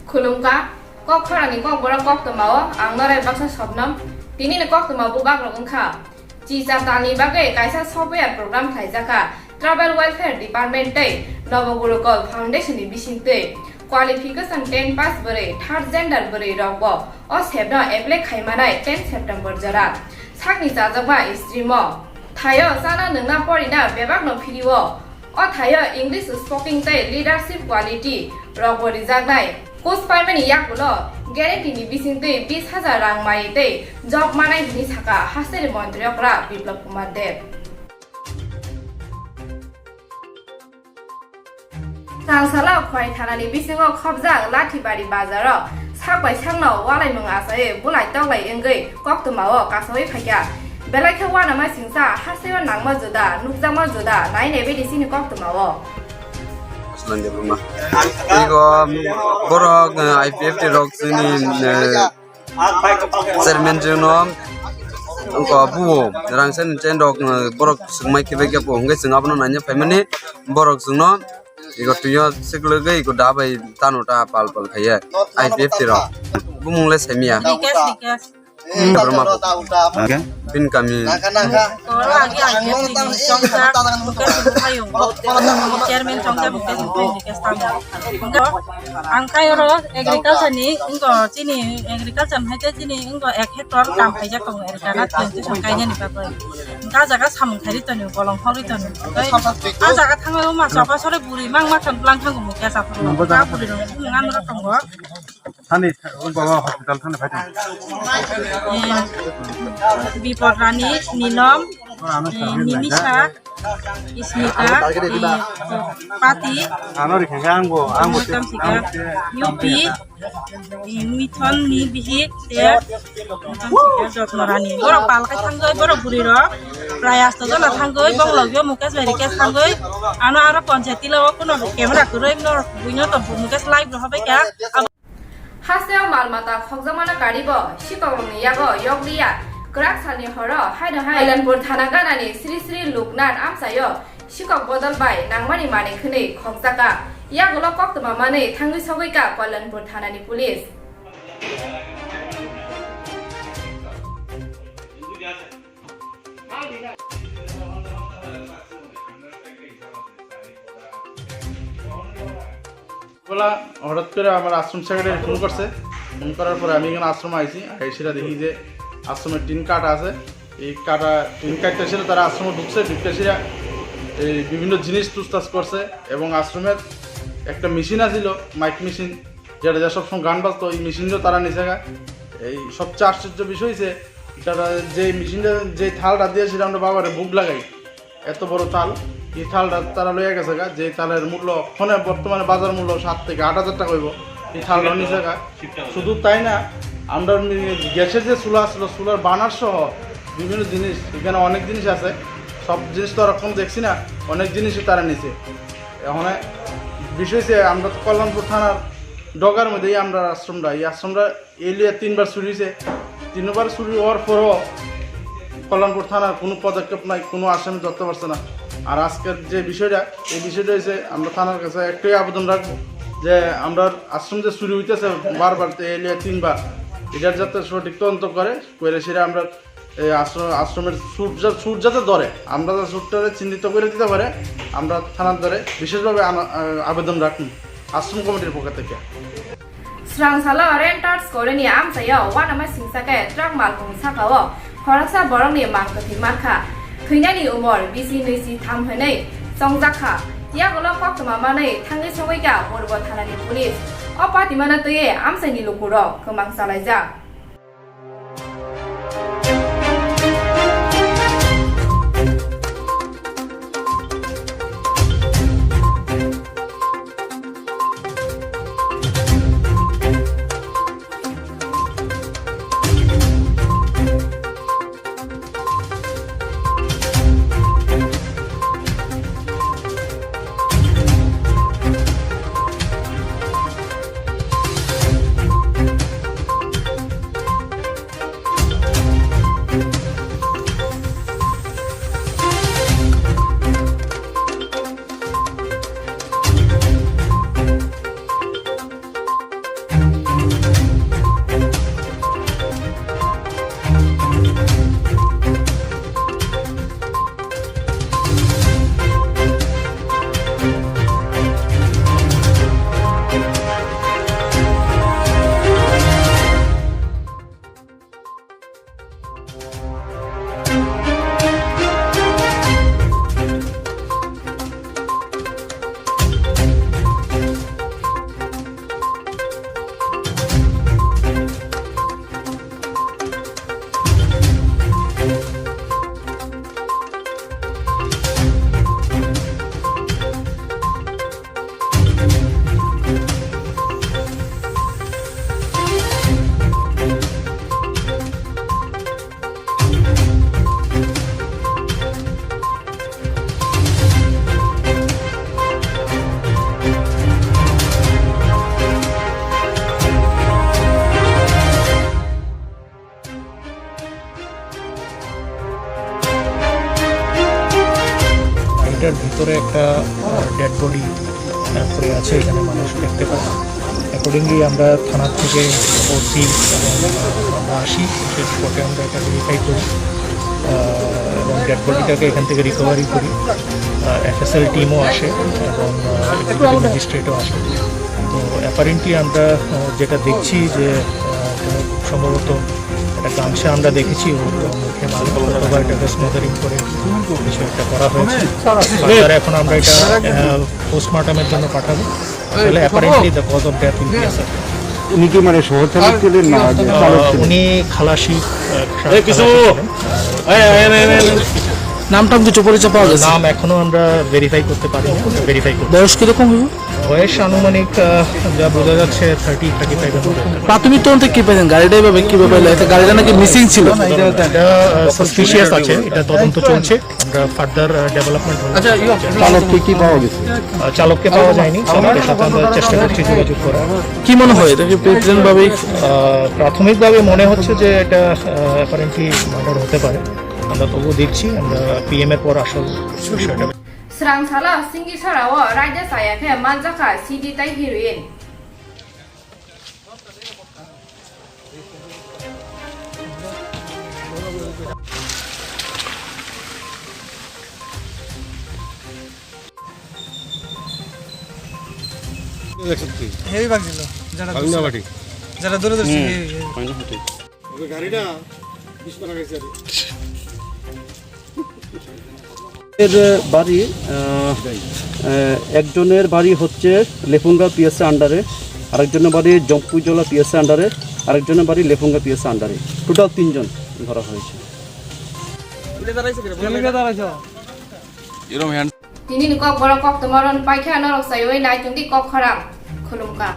Khulungka, Kok Khorang ni Kokborok Koktwma ang naray baksa sobnam, tini ni Koktwma bubak rogungka. Jisa tani bagai kaisa software program thaijaka Travel Welfare Department tei Novogurukol Foundation ni bisingte qualification 10 pass bore third gender bore rogbo o sebna apply khaimanai 10 September jara sakni jajaba streamo thayo sana nungna porina bebak no phidiwo o thayo English speaking tei leadership quality rogbo rijagnai course paimani yakulo guarantee ni bisingte 20,000 rang mai tei job manai ni saka haseri montriokra biplop kumar dev Sangsala khoi thanani bisingo khobjak lathibari bazaro sakbai sangno walai mung asai bulai taklai engei Koktwmao kasoi phaikya belai khawana ma singsa haseo nangma juda nukjama juda nai nebe disini Koktwmao Asmande buma igo borok IPF rok sini chairman jeno angko bu rangsen cendok borok sungmai kibeke po ngai singapno nanya family borok sungno igo tuyo seglege igo dabai tanota palpal khaya IPF tiro bumungles semia Dikas berma bin kami kalau lagi IPF di Chongsa bukan payung chairman Chongsa bukan dikas tamu angkai ro agriculture ni engko sini agriculture haja sini engko 1 hektar kam haja kong erkana tentu sangkainya ni bapak engka jaga samung khari tanu kolong khori tanu a jaga thango ma sapa sore buri mang ma thanglang thanggo mukia sapro ka buri ro ngam ro tonggo Thani bawa hospital thani phaitan Biporani Ninom Ninisha Ismita Pati anori khanggo anggo Yupi Mithon ni bihik ter jotnorani borok palkai thanggoi borok buriro prayas to jona thanggoi bonglogyo mukesh berikes thanggoi ano aro panchayati lo kuno camera kuroi no buino to mukesh live ro hobe kya Haseo malmata khogjamana karibo sikogrongni yago yoglia krak salni horo haida Hailanpur thana ganani Sri Sri Luknat amsayo sikok bodol bai nangmani mani khne khogjaka yagulo Koktwma mane thangui sogoika Hailanpur thanani police বলা হঠাৎ করে আমার আশ্রম secretary phone করছে phone করার পরে আমি এখানে আশ্রমে আইছি সেটা দেখি যে আশ্রমের টিন কাটা আছে এই কাটা টিন কাটতে ছিল তারা আশ্রমে ঢুকছে ঢুকতেছিরা এই বিভিন্ন জিনিস তুস্তাস করছে এবং আশ্রমের একটা মেশিন আছিল মাইক মেশিন যেটা যা সবসময় গান বাজতো এই মেশিনও তারা নিচে গা এই সবচেয়ে আশ্চর্য বিষয় হয়েছে তারা যে মেশিনটা যে থালটা দিয়েছিল আমরা বাবারে বুক লাগাই এত বড় থাল এই থালটা তারা লইয়া গেছে গা যে থালের মূল্য ফোনে বর্তমানে বাজার মূল্য 7 থেকে 8,000 টাকা হইব এই থালটা নিচে গা শুধু তাই না আমরা গ্যাসের যে চুলা ছিল চুলার বানার সহ বিভিন্ন জিনিস এখানে অনেক জিনিস আছে সব জিনিস তো ওরকম দেখছি না অনেক জিনিসই তারা নিচে এখন বিষয় হচ্ছে আমরা তো কল্যাণপুর থানার ডগার মধ্যেই আমরা আশ্রমটা এই আশ্রমটা এলিয়া 3বার চুরি হয়েছে 3বার চুরি হওয়ার পরও কল্যাণপুর থানার কোনো পদক্ষেপ নাই কোনো আসামি ধরতে পারছে না আর আজকের যে বিষয়টা এই বিষয়টা হচ্ছে আমরা থানার কাছে একটাই আবেদন রাখবো যে আমরা আশ্রম যে চুরি হইতেছে বারবার এলিয়া 3বার এটার যাতে সঠিক তদন্ত করে সেটা আমরা এই আশ্রমের সুর যাতে ধরে আমরা সুরটারে চিহ্নিত করে দিতে পারে আমরা থানার ধরে বিশেষভাবে আবেদন রাখুন আশ্রম কমিটির পক্ষ থেকে Srangsala renters koreni amsayo wanama singsake trak malkung sakao Khoraksa borongni mangkati markha Khainani umor bisi nisi thamhonei songjaka yagulo Koktwma mane thangi sogoika borbo thanani police o patimana toye amsaini lokuro khomang salaijak ভিতরে একটা dead body পড়ে আছে, এখানে মানুষ দেখতে পায়। Accordingly আমরা থানার থেকে ওসি আমরা আসি, সেই স্পটে আমরা এটা ভেরিফাই করি এবং ডেড বডিটাকে এখান থেকে রিকভারি করি। FSL টিমও আসে এবং ম্যাজিস্ট্রেটও আসে। তো অ্যাপারেন্টলি আমরা যেটা দেখছি যে সম্ভবত একটা গামছা আমরা দেখেছি ওর মুখে অথবা এটাকে স্মোদারিং করে কিছু একটা করা হয়েছে। এখন আমরা এটা পোস্টমর্টমের জন্য পাঠাবো। তাহলে apparently the cause of death will be asserted. উনি কি মানে শহর চালক ছিলেন না চালক ছিলেন? উনি খালাসি। নামটা কিছু পরিচয় পাওয়া গেছে? নাম এখনো আমরা ভেরিফাই করতে পারি না, ভেরিফাই করতে। বয়স কিরকম হইব? বয়স আনুমানিক যা বোঝা যাচ্ছে 30-35 এর মধ্যে। প্রাথমিক তদন্তে কি পেলেন? গাড়িটা এভাবে কিভাবে এতে গাড়িটা নাকি মিসিং ছিল? এটা সাসপিশিয়াস আছে, এটা তদন্ত চলছে। আমরা ফার্দার ডেভেলপমেন্ট চালককে কি পাওয়া গেছে? চালককে পাওয়া যায়নি, চালকের সাথে আমরা চেষ্টা করছি যোগাযোগ করার। কি মনে হয় এটা কি প্রেসিডেন্ট ভাবে? প্রাথমিকভাবে মনে হচ্ছে যে এটা অ্যাপারেন্টলি মার্ডার হতে পারে। আমরা তবুও দেখছি, আমরা PM এর পর আসল বিষয়টা। স্রাংসালা সিঙ্গি ছাড়াও রাজ্য সায়াকে মানজাকা সিডি তাই হিরোইন হেভি বাগছিল যারা দূরে দূরে গাড়িটা বাড়ি একজনের বাড়ি হচ্ছে লেফুঙ্গা PSA আন্ডারে, আরেকজনের বাড়ি জম্পুজলা PSA আন্ডারে, আরেকজনের বাড়ি লেফুঙ্গা PSA আন্ডারে। টোটাল 3 জন ধরা হয়েছে। তিনি Kokborok Koktwma ron paikha norok sayoi nai tungdi Kok Khorang khulumka